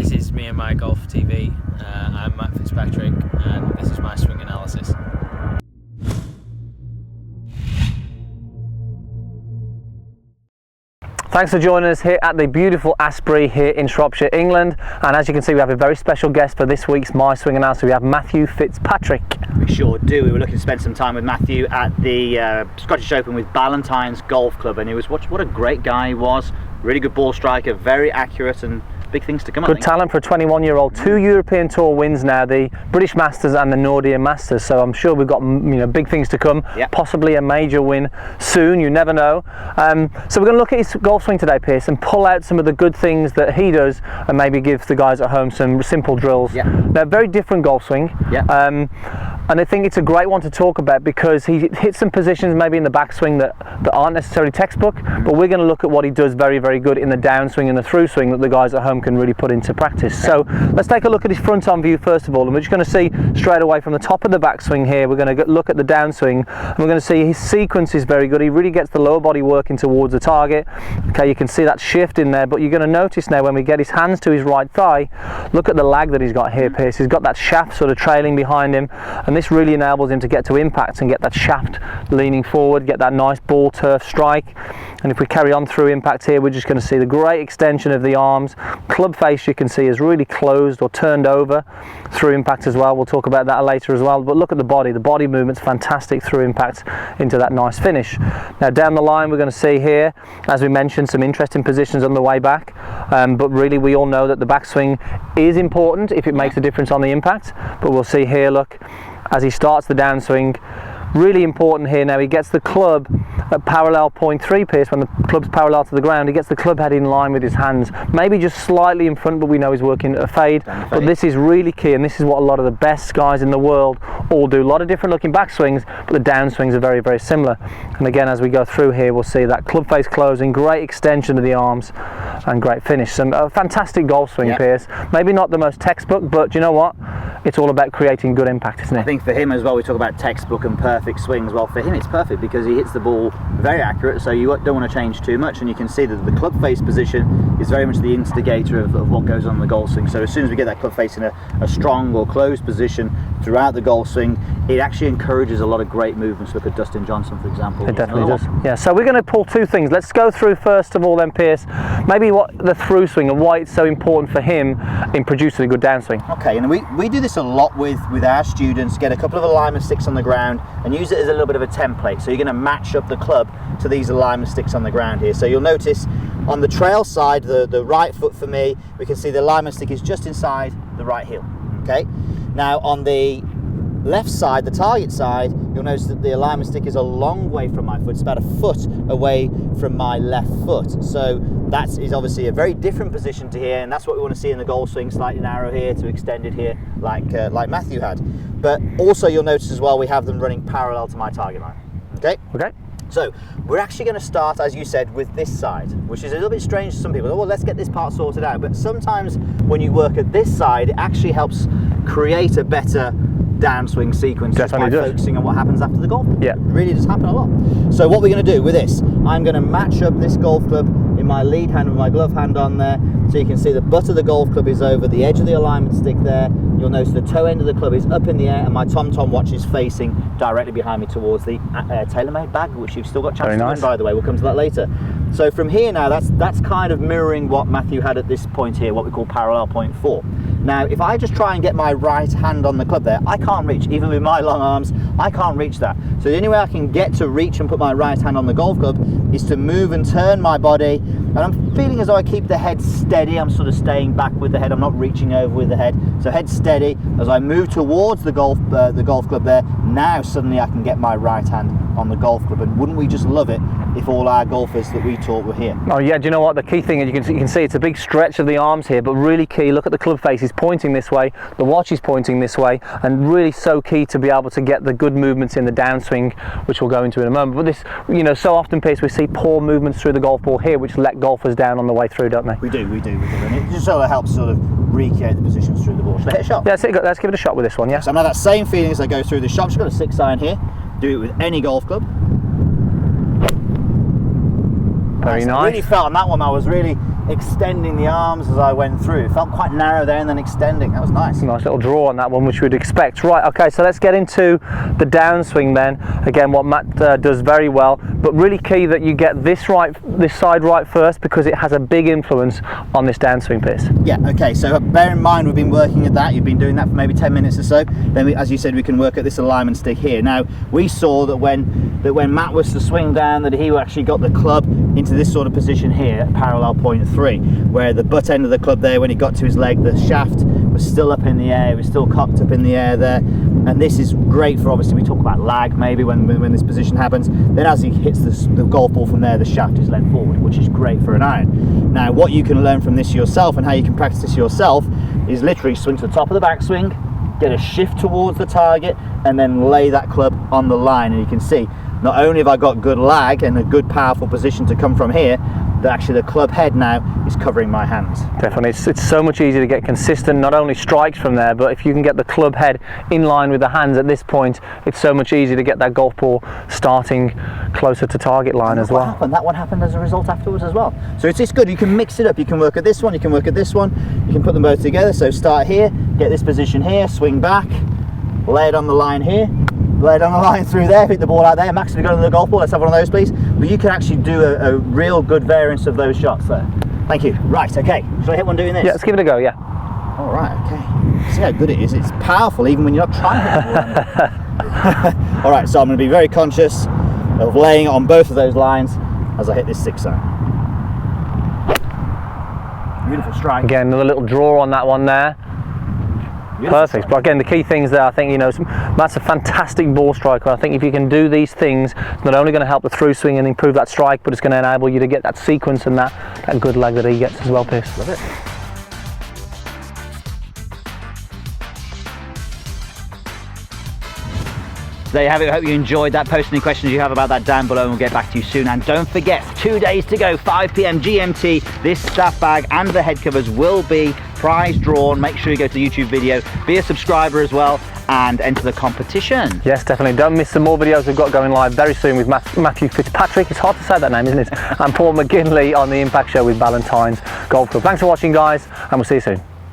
This is Meandmygolf TV. I'm Matt Fitzpatrick and this is my swing analysis. Thanks for joining us here at the beautiful Asbury here in Shropshire, England. And as you can see, we have a very special guest for this week's My Swing Analysis. We have Matthew Fitzpatrick. We sure do. We were looking to spend some time with Matthew at the Scottish Open with Ballantine's Golf Club, and he was what a great guy he was. Really good ball striker, very accurate, and big things to come. Good talent for a 21-year-old. 2 European Tour wins now, the British Masters and the Nordic Masters. So I'm sure we've got big things to come. Yep. Possibly a major win soon. You never know. So we're going to look at his golf swing today, Pierce, and pull out some of the good things that he does, and maybe give the guys at home some simple drills. Yep. Now, very different golf swing. Yep. And I think it's a great one to talk about because he hits some positions maybe in the backswing that aren't necessarily textbook, but we're going to look at what he does very, very good in the downswing and the through swing that the guys at home can really put into practice. So let's take a look at his front on view first of all, and we're just going to see straight away from the top of the backswing here. We're going to look at the downswing, and we're going to see his sequence is very good. He really gets the lower body working towards the target. Okay, you can see that shift in there, but you're going to notice now when we get his hands to his right thigh, look at the lag that he's got here, Pierce. He's got that shaft sort of trailing behind him, and this really enables him to get to impact and get that shaft leaning forward, get that nice ball turf strike. And if we carry on through impact here, we're just going to see the great extension of the arms. Club face, you can see, is really closed or turned over through impact as well. We'll talk about that later as well. But look at the body movement's fantastic through impact into that nice finish. Now down the line, we're going to see here, as we mentioned, some interesting positions on the way back. But really, we all know that the backswing is important if it makes a difference on the impact. But we'll see here, look, as he starts the downswing, really important here now, he gets the club at parallel 0.3, Pierce. When the club's parallel to the ground, he gets the club head in line with his hands, maybe just slightly in front, but we know he's working at a fade. But this is really key, and this is what a lot of the best guys in the world all do. A lot of different looking backswings, but the downswings are very, very similar. And again, as we go through here, we'll see that club face closing, great extension of the arms, and great finish. Some fantastic golf swing, Pierce. Maybe not the most textbook, but you know what? It's all about creating good impact, isn't it? I think for him as well, we talk about textbook and perfect swings. Well, for him it's perfect because he hits the ball very accurate, so you don't want to change too much, and you can see that the club face position is very much the instigator of what goes on in the golf swing. So as soon as we get that club face in a strong or closed position throughout the golf swing, it actually encourages a lot of great movements. Look at Dustin Johnson, for example. It definitely does. Yeah, so we're going to pull two things. Let's go through first of all then, Pierce, maybe what the through swing and why it's so important for him in producing a good downswing. Okay, and we do this a lot with our students. Get a couple of alignment sticks on the ground and use it as a little bit of a template. So you're going to match up the club to these alignment sticks on the ground here. So you'll notice on the trail side, the right foot for me, we can see the alignment stick is just inside the right heel. Okay, now on the left side, the target side, you'll notice that the alignment stick is a long way from my foot. It's about a foot away from my left foot. So that is obviously a very different position to here, and that's what we want to see in the golf swing, slightly narrow here to extend it here like Matthew had. But also you'll notice as well, we have them running parallel to my target line. Okay? Okay. So we're actually going to start, as you said, with this side, which is a little bit strange to some people. Oh, well, let's get this part sorted out. But sometimes when you work at this side, it actually helps create a better downswing sequence just by focusing on what happens after the golf. Yeah. It really does happen a lot. So what we're going to do with this, I'm going to match up this golf club in my lead hand with my glove hand on there. So you can see the butt of the golf club is over the edge of the alignment stick there. You'll notice the toe end of the club is up in the air, and my tom-tom watch is facing directly behind me towards the TaylorMade bag, which you've still got a chance to win, by the way. We'll come to that later. So from here now, that's kind of mirroring what Matthew had at this point here, what we call parallel 0.4. Now, if I just try and get my right hand on the club there, I can't reach. Even with my long arms, I can't reach that. So the only way I can get to reach and put my right hand on the golf club is to move and turn my body. And I'm feeling as though I keep the head steady. I'm sort of staying back with the head. I'm not reaching over with the head. So head steady. As I move towards the golf club there, now suddenly I can get my right hand on the golf club. And wouldn't we just love it if all our golfers that we taught were here? Oh yeah, do you know what the key thing is? You can see it's a big stretch of the arms here, but really key. Look at the club face, he's pointing this way, the watch is pointing this way, and really so key to be able to get the good movements in the downswing, which we'll go into in a moment. But this, you know, so often, Pierce, we see poor movements through the golf ball here, which let golfers down on the way through, don't they? We do, and it just sort of helps sort of recreate the positions through the ball. Should I hit a shot? Yeah, let's give it a shot with this one, yeah? So I'm going to have that same feeling as I go through the shot. Just got a 6-iron here. Do it with any golf club. Very nice. I really felt on that one, I was really extending the arms as I went through. It felt quite narrow there and then extending. That was nice. Nice little draw on that one, which we'd expect. Right, okay, so let's get into the downswing then. Again, what Matt does very well, but really key that you get this side right first, because it has a big influence on this downswing piece. Yeah, okay, so bear in mind we've been working at that. You've been doing that for maybe 10 minutes or so. Then, as you said, we can work at this alignment stick here. Now, we saw that when Matt was to swing down, that he actually got the club into this sort of position here at parallel point 3, where the butt end of the club there, when he got to his leg, the shaft was still up in the air, it was still cocked up in the air there. And this is great for, obviously, we talk about lag maybe when this position happens. Then as he hits the golf ball from there, the shaft is led forward, which is great for an iron. Now, what you can learn from this yourself and how you can practice this yourself is literally swing to the top of the backswing, get a shift towards the target, and then lay that club on the line. And you can see, not only have I got good lag and a good powerful position to come from here, that actually the club head now is covering my hands. Definitely, it's so much easier to get consistent, not only strikes from there, but if you can get the club head in line with the hands at this point, it's so much easier to get that golf ball starting closer to target line as well. That one happened as a result afterwards as well. So it's good, you can mix it up, you can work at this one, you can work at this one, you can put them both together. So start here, get this position here, swing back, lay it on the line here, lay it on the line through there, hit the ball out there. Max, have you got another golf ball? Let's have one of those, please. But you can actually do a real good variance of those shots there. Thank you. Right, okay. Shall I hit one doing this? Yeah, let's give it a go, yeah. All right, okay. See how good it is. It's powerful even when you're not trying to hit the ball. All right, so I'm going to be very conscious of laying it on both of those lines as I hit this 6 iron. Beautiful strike. Again, another little draw on that one there. Perfect. But again, the key things there, I think, Matt's a fantastic ball striker. I think if you can do these things, it's not only going to help the through swing and improve that strike, but it's going to enable you to get that sequence and that good lag that he gets as well, Pierce. Love it. There you have it. I hope you enjoyed that. Post any questions you have about that down below and we'll get back to you soon. And don't forget, 2 days to go, 5 p.m. GMT. This staff bag and the head covers will be prize drawn. Make sure you go to the YouTube video, be a subscriber as well, and enter the competition. Yes, definitely. Don't miss some more videos we've got going live very soon with Matthew Fitzpatrick. It's hard to say that name, isn't it? And Paul McGinley on the Impact Show with Ballantine's Golf Club. Thanks for watching, guys, and we'll see you soon.